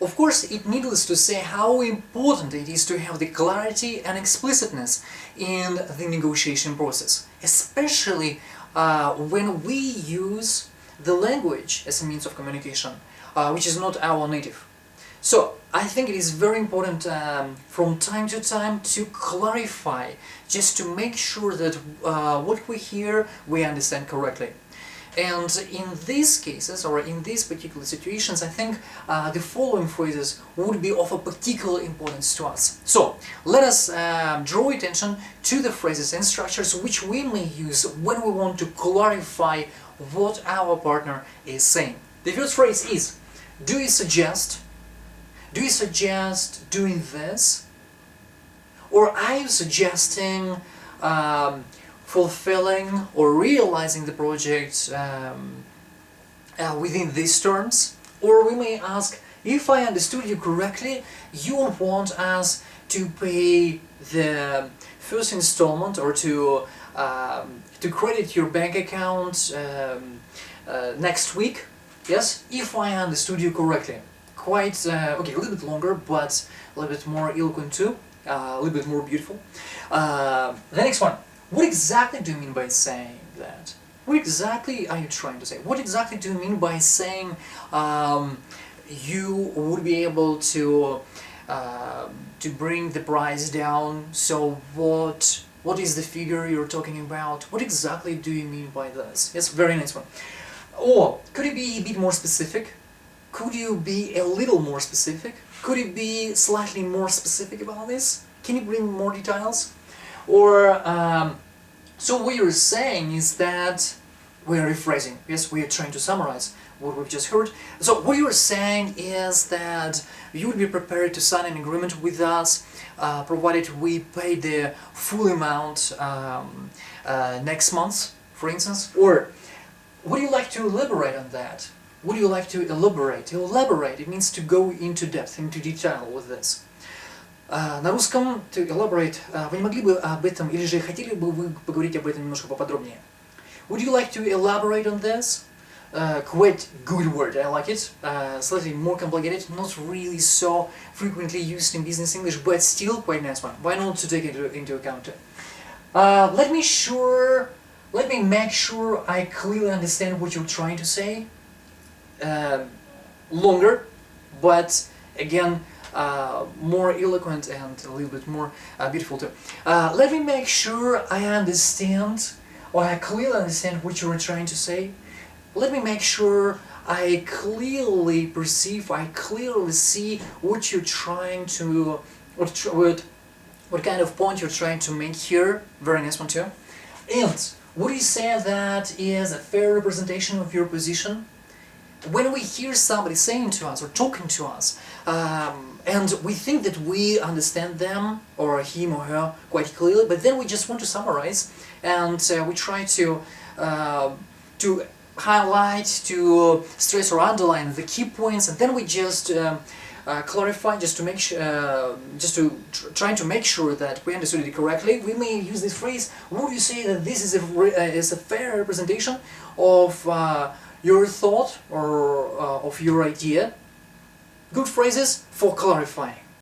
Of course, it needless to say how important it is to have the clarity and explicitness in the negotiation process, especially when we use the language as a means of communication, which is not our native. So, I think it is very important from time to time to clarify, just to make sure that what we hear we understand correctly. And in these cases, or in these particular situations, I think the following phrases would be of a particular importance to us. So, let us draw attention to the phrases and structures which we may use when we want to clarify what our partner is saying. The first phrase is, do you suggest doing this? Or are you suggesting fulfilling or realizing the project within these terms? Or we may ask, if I understood you correctly, you want us to pay the first installment or to credit your bank account next week? Yes, if I understood you correctly. Quite, okay, a little bit longer, but a little bit more eloquent too, a little bit more beautiful. The next one. What exactly do you mean by saying that? What exactly are you trying to say? What exactly do you mean by saying you would be able to bring the price down? So what is the figure you're talking about? What exactly do you mean by this? Yes, very nice one. Or could you be a bit more specific? Could you be a little more specific? Could you be slightly more specific about this? Can you bring more details? Or, so what you're saying is that, we're rephrasing, yes, we are trying to summarize what we've just heard. So what you're saying is that you would be prepared to sign an agreement with us, provided we pay the full amount next month, for instance. Or, would you like to elaborate on that? Would you like to elaborate? Elaborate, it means to go into depth, into detail with this. На русском, to elaborate, вы не могли бы об этом, или же хотели бы вы поговорить об этом немножко поподробнее? Would you like to elaborate on this? Quite good word, I like it. Slightly more complicated, not really so frequently used in business English, but still quite nice one. Why not to take it into account? Let me make sure I clearly understand what you're trying to say. Longer, but again, more eloquent and a little bit more beautiful too. Let me make sure I understand, or I clearly understand what you're trying to say. Let me make sure I clearly perceive, I clearly see what you're trying to, what kind of point you're trying to make here. Very nice one too. And would you say that is a fair representation of your position? When we hear somebody saying to us or talking to us, and we think that we understand them or him or her quite clearly, but then we just want to summarize, and we try to highlight, to stress or underline the key points, and then we just clarify, just to make trying to make sure that we understood it correctly. We may use this phrase. Would you say that this is a fair representation of your thought or of your idea? Good phrases for clarifying.